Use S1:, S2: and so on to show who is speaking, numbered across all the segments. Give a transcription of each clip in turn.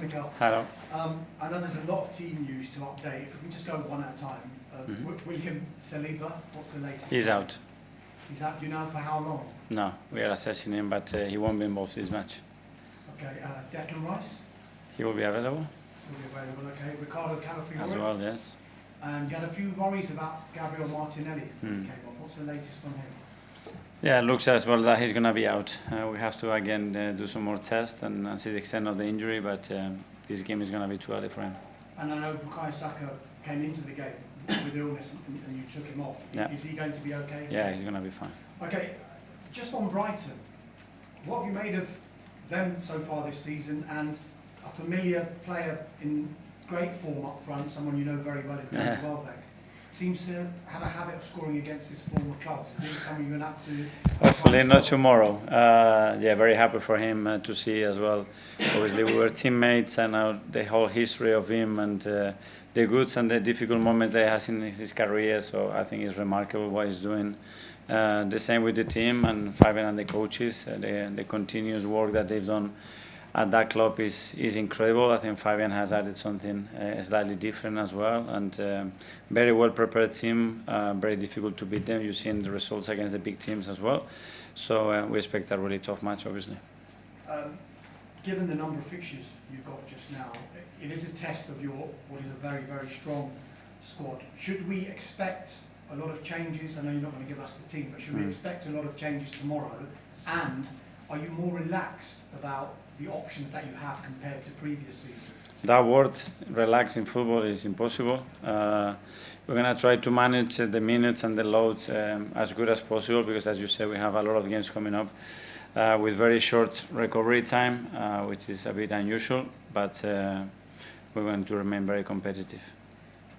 S1: Mikel.
S2: Hello.
S1: I know there's a lot of team news to update. If we can just go one at a time. William Saliba, what's the latest?
S2: He's out.
S1: He's out. Do you know for how long?
S2: No, we are assessing him, but he won't be involved this match.
S1: Okay. Declan Rice?
S2: He will be available.
S1: Will be available. Okay. Ricardo Calafiore?
S2: As well, yes.
S1: And you had a few worries about Gabriel Martinelli when he came off. What's the latest on him?
S2: Yeah, it looks as well that he's going to be out. We have to again do some more tests and see the extent of the injury, but this game is going to be too early for him.
S1: And I know Bukayo Saka came into the game with illness and you took him off.
S2: Yeah.
S1: Is he going to be okay?
S2: Yeah, he's going to be fine.
S1: Okay, just on Brighton, what have you made of them so far this season, and a familiar player in great form up front, someone you know very well, is Welbeck, seems to have a habit of scoring against his former clubs. Is he someone you're going to have to...
S2: Hopefully not tomorrow. Yeah, very happy for him to see as well. Obviously we were teammates, and now the whole history of him and the goods and the difficult moments that he has in his career, so I think it's remarkable what he's doing. The same with the team and Fabian and the coaches. The continuous work that they've done at that club is incredible. I think Fabian has added something slightly different as well, and very well prepared team. Very difficult to beat them. You've seen the results against the big teams as well. So we expect a really tough match, obviously.
S1: Given the number of fixtures you've got just now, it is a test of your what is a very, very strong squad. Should we expect a lot of changes? I know you're not going to give us the team, but should we expect a lot of changes tomorrow? And are you more relaxed about the options that you have compared to previous seasons?
S2: That word, relax in football, is impossible. We're going to try to manage the minutes and the loads as good as possible, because as you said, we have a lot of games coming up with very short recovery time, which is a bit unusual, but we're going to remain very competitive.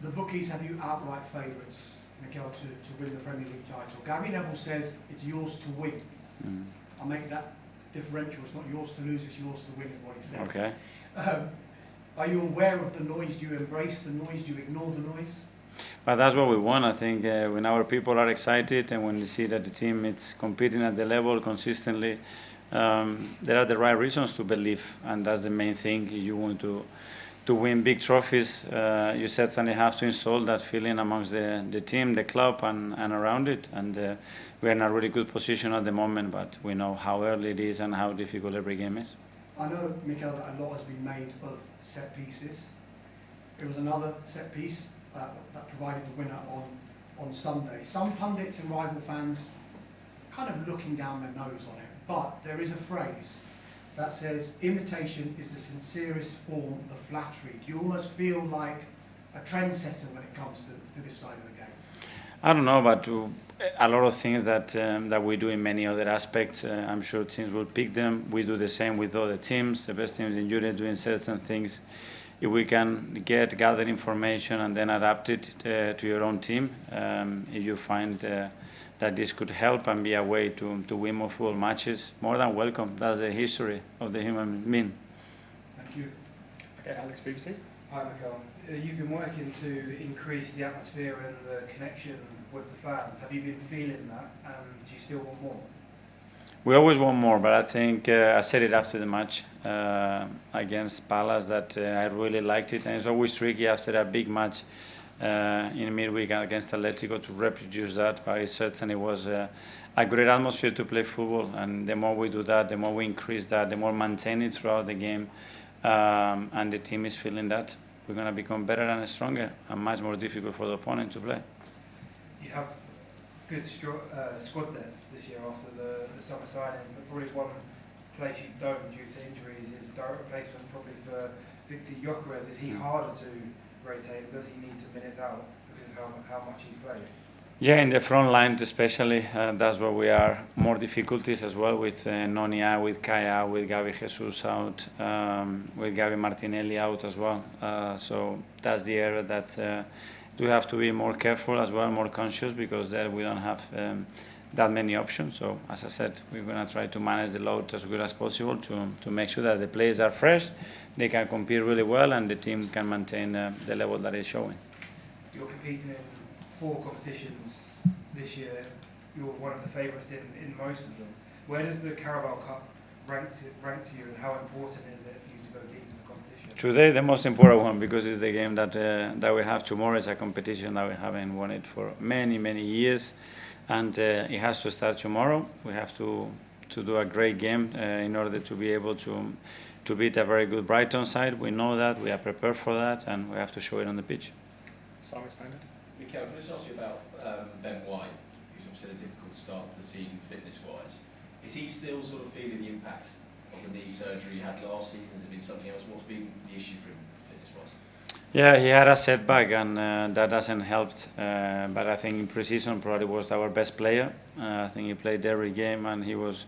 S1: The bookies have you outright favourites, Mikel, to win the Premier League title. Gary Neville says it's yours to win. I'll make that differential. It's not yours to lose, it's yours to win, is what he said.
S2: Okay.
S1: Are you aware of the noise? Do you embrace the noise? Do you ignore the noise?
S2: But that's what we want. I think when our people are excited and when they see that the team is competing at the level consistently, there are the right reasons to believe, and that's the main thing. You want to win big trophies, you certainly have to install that feeling amongst the team, the club, and around it. And we're in a really good position at the moment, but we know how early it is and how difficult every game is.
S1: I know, Mikel, that a lot has been made of set pieces. It was another set piece that provided the winner on Sunday. Some pundits and rival fans kind of looking down their nose on it, but there is a phrase that says imitation is the sincerest form of flattery. Do you almost feel like a trendsetter when it comes to this side of the game?
S2: I don't know, but a lot of things that we do in many other aspects, I'm sure teams will pick them. We do the same with other teams. The best teams in Europe doing certain things. If we can gather information and then adapt it to your own team, if you find that this could help and be a way to win more football matches, more than welcome. That's the history of the human being.
S1: Thank you.
S3: Okay, Alex, BBC.
S4: Hi, Mikel. You've been working to increase the atmosphere and the connection with the fans. Have you been feeling that, and do you still want more?
S2: We always want more, but I think I said it after the match against Palace that I really liked it, and it's always tricky after a big match in midweek against Atletico to reproduce that, but it certainly was a great atmosphere to play football, and the more we do that, the more we increase that, the more maintain it throughout the game, and the team is feeling that. We're going to become better and stronger and much more difficult for the opponent to play.
S4: You have good squad depth this year after the summer signing, but probably one place you don't due to injuries is a direct replacement probably for Victor Gyökeres. Is he harder to rotate? Does he need some minutes out because of how much he's played?
S2: Yeah, in the front line especially, that's where we are more difficulties as well, with Noni out, with Kai out, with Gabriel Jesus out, with Gabriel Martinelli out as well. So that's the area that we have to be more careful as well, more conscious, because there we don't have that many options. So as I said, we're going to try to manage the load as good as possible to make sure that the players are fresh, they can compete really well, and the team can maintain the level that it's showing.
S4: You're competing in 4 competitions this year. You're one of the favourites in most of them. Where does the Carabao Cup rank to you, and how important is it for you to go deep in the competition?
S2: Today, the most important one, because it's the game that we have tomorrow. It's a competition that we haven't won it for many, many years, and it has to start tomorrow. We have to do a great game in order to be able to beat a very good Brighton side. We know that, we are prepared for that, and we have to show it on the pitch.
S3: Simon Standard.
S5: Mikel, can I just ask you about Ben White, who's obviously had a difficult start to the season fitness-wise. Is he still sort of feeling the impact of the knee surgery he had last season? Has it been something else? What's been the issue for him fitness-wise?
S2: Yeah, he had a setback, and that hasn't helped. But I think in pre-season probably was our best player. I think he played every game, and he was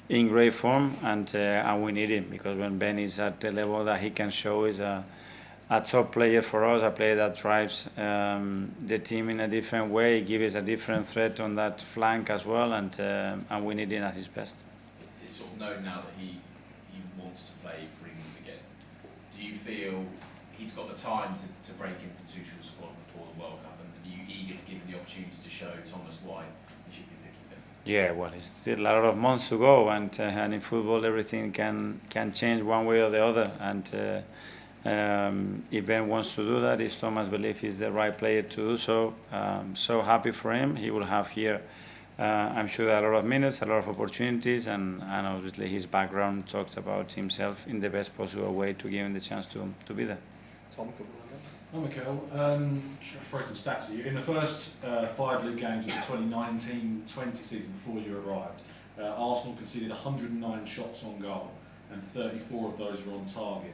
S2: in great form, and we need him, because when Ben is at the level that he can show, is a top player for us, a player that drives the team in a different way, gives us a different threat on that flank as well, and we need him at his best.
S5: It's sort of known now that he wants to play for England again. Do you feel he's got the time to break into Tuchel's squad before the World Cup, and are you eager to give him the opportunity to show Thomas why he should be picking him?
S2: Yeah, well, it's still a lot of months to go, and in football everything can change one way or the other, and if Ben wants to do that, if Thomas believes he's the right player to do so, so happy for him. He will have here, I'm sure, a lot of minutes, a lot of opportunities, and obviously his background talks about himself in the best possible way to give him the chance to be there.
S3: Tom, Football London.
S6: Hi Mikel, throw some stats at you. In the first 5 league games of the 2019-20 season before you arrived, Arsenal conceded 109 shots on goal, and 34 of those were on target.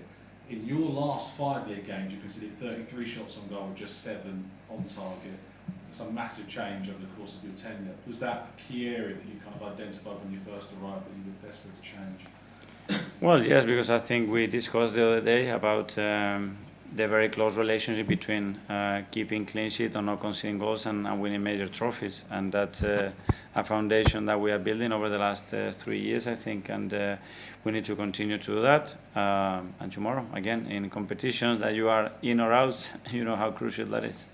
S6: In your last 5 league games, you conceded 33 shots on goal, just 7 on target. It's a massive change over the course of your tenure. Was that a key area that you kind of identified when you first arrived that you were desperate to change?
S2: Well, yes, because I think we discussed the other day about the very close relationship between keeping clean sheet or not conceding goals and winning major trophies, and that's a foundation that we are building over the last 3 years, I think, and we need to continue to do that. And tomorrow, again, in competitions that you are in or out, you know how crucial that is.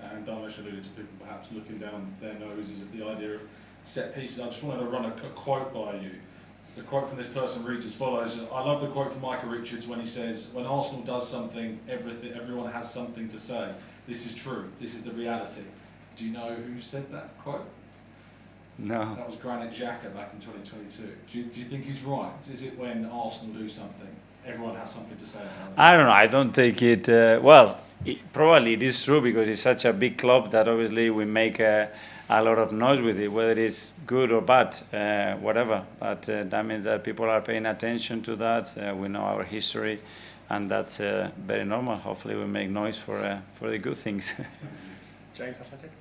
S6: And Dharmesh alluded to people perhaps looking down their noses at the idea of set pieces. I just wanted to run a quote by you. The quote from this person reads as follows. I love the quote from Michael Richards when he says, when Arsenal does something, everyone has something to say. This is true. This is the reality. Do you know who said that quote?
S2: No.
S6: That was Granit Xhaka back in 2022. Do you think he's right? Is it when Arsenal do something, everyone has something to say about it?
S2: I don't know. I don't take it. Probably it is true, because it's such a big club that obviously we make a lot of noise with it, whether it's good or bad, whatever. But that means that people are paying attention to that. We know our history, and that's very normal. Hopefully we make noise for the good things.
S3: James, Athletic.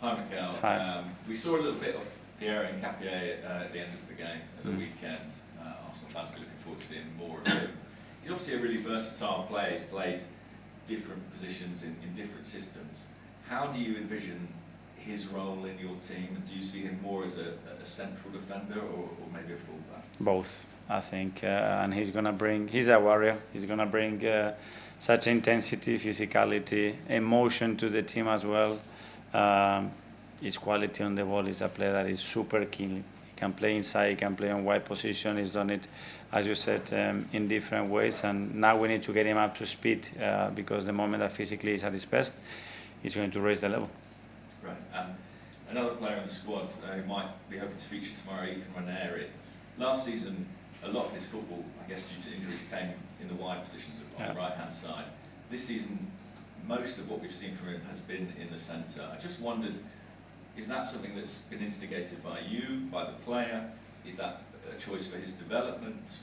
S5: Hi Mikel.
S2: Hi.
S5: We saw a little bit of Pierre and Capier at the end of the game at the weekend. Arsenal fans will be looking forward to seeing more of him. He's obviously a really versatile player. He's played different positions in different systems. How do you envision his role in your team, and do you see him more as a central defender or maybe a fullback? Both,
S2: I think, and he's a warrior. He's gonna bring such intensity, physicality, emotion to the team as well. His quality on the ball is a player that is super keen. He can play inside, he can play on wide position. He's done it, as you said, in different ways, and now we need to get him up to speed, because the moment that physically he's at his best, he's going to raise the level.
S5: Right. Another player in the squad who might be hoping to feature tomorrow, Ethan Ranieri. Last season, a lot of his football, I guess due to injuries, came in the wide positions on the right-hand side. This season, most of what we've seen from him has been in the centre. I just wondered, is that something that's been instigated by you, by the player? Is that a choice for his development?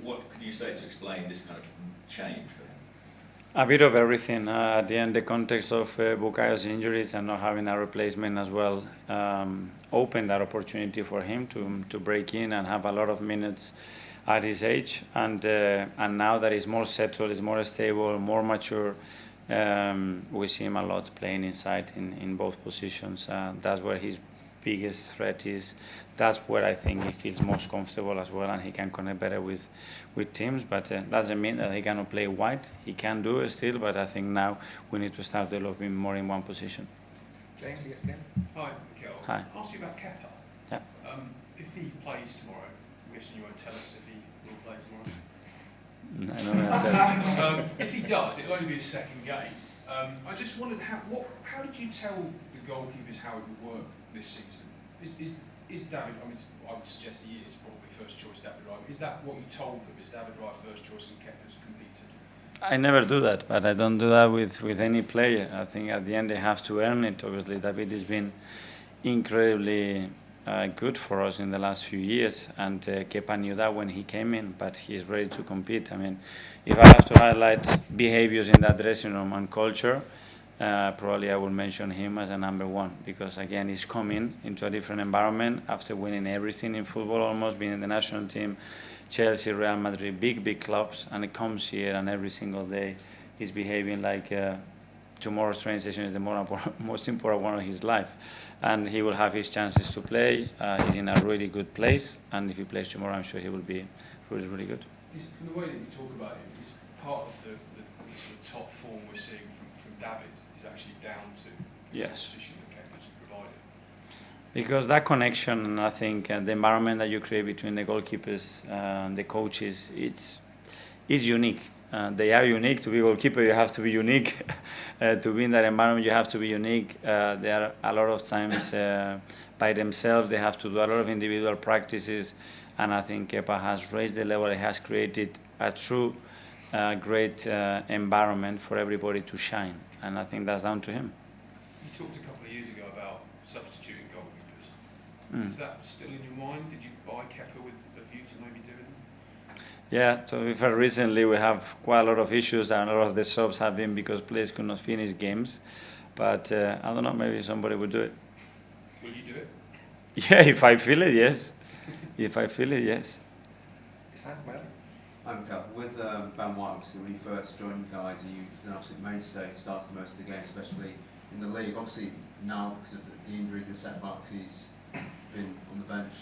S5: What can you say to explain this kind of change for him?
S2: A bit of everything. At the end, the context of Bukayo's injuries and not having a replacement as well opened that opportunity for him to break in and have a lot of minutes at his age. And now that he's more settled, he's more stable, more mature, we see him a lot playing inside in both positions. That's where his biggest threat is. That's where I think he feels most comfortable as well, and he can connect better with teams. But that doesn't mean that he cannot play wide. He can do it still, but I think now we need to start developing more in one position.
S3: James, ESPN.
S7: Hi, Mikel.
S2: Hi.
S7: I'll ask you about Kepa.
S2: Yeah.
S7: If he plays tomorrow, I'm guessing you won't tell us if he will play tomorrow.
S2: I know that's it.
S7: If he does, it'll only be his second game. I just wondered how did you tell the goalkeepers how it would work this season? Is David? I mean, I would suggest he is probably first choice David Wright. Is that what you told them? Is David Wright first choice and Kepa's competed?
S2: I never do that, but I don't do that with any player. I think at the end they have to earn it. Obviously, David has been incredibly good for us in the last few years, and Kepa knew that when he came in, but he's ready to compete. I mean, if I have to highlight behaviors in that dressing room and culture, probably I will mention him as a number one, because again, he's coming into a different environment after winning everything in football, almost being in the national team, Chelsea, Real Madrid, big clubs, and he comes here and every single day he's behaving like tomorrow's train station is the most important one of his life, and he will have his chances to play. He's in a really good place, and if he plays tomorrow, I'm sure he will be really good.
S7: From the way that you talk about him, is part of the sort of top form we're seeing from David is actually down to the position that Kepa's provided?
S2: Because that connection, and I think the environment that you create between the goalkeepers and the coaches, it's unique. They are unique. To be a goalkeeper, you have to be unique. To be in that environment, you have to be unique. They are a lot of times by themselves. They have to do a lot of individual practices, and I think Kepa has raised the level. He has created a true great environment for everybody to shine, and I think that's down to him.
S7: You talked a couple of years ago about substituting goalkeepers. Is that still in your mind? Did you buy Kepa with the view to maybe doing it?
S2: Yeah, so we've heard recently we have quite a lot of issues, and a lot of the subs have been because players could not finish games. But I don't know, maybe somebody would do it.
S7: Will you do it?
S2: Yeah, if I feel it, yes. If I feel it, yes.
S8: I'm Mikel. With Ben White, obviously, when you first joined you guys, he was an absolute mainstay, started most of the games, especially in the league. Obviously, now, because of the injuries and setbacks, he's been on the bench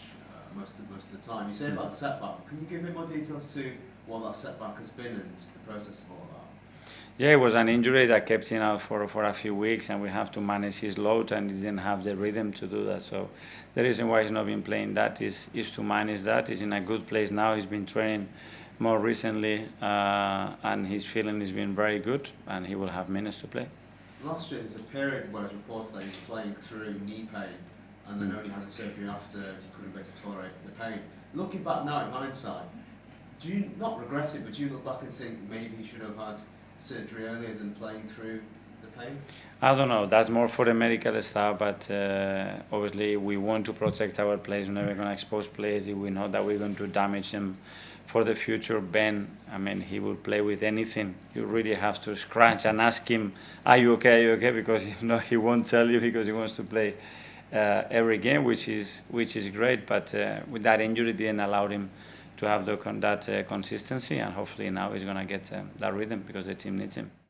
S8: most of the time. You say about the setback. Can you give me more details to what that setback has been and the process of all that?
S2: Yeah, it was an injury that kept him out for a few weeks, and we have to manage his load, and he didn't have the rhythm to do that. So the reason why he's not been playing that is to manage that. He's in a good place now. He's been training more recently, and his feeling has been very good, and he will have minutes to play.
S8: Last year, there's a period where it was reported that he was playing through knee pain, and then only had the surgery after he couldn't better tolerate the pain. Looking back now in hindsight, do you not regret it, but do you look back and think maybe he should have had surgery earlier than playing through the pain?
S2: I don't know. That's more for the medical staff, but obviously we want to protect our players. We're never going to expose players if we know that we're going to damage them for the future. Ben, I mean, he will play with anything. You really have to scratch and ask him, are you okay, because if not, he won't tell you because he wants to play every game, which is great. But with that injury, it didn't allow him to have that consistency, and hopefully now he's going to get that rhythm because the team needs him.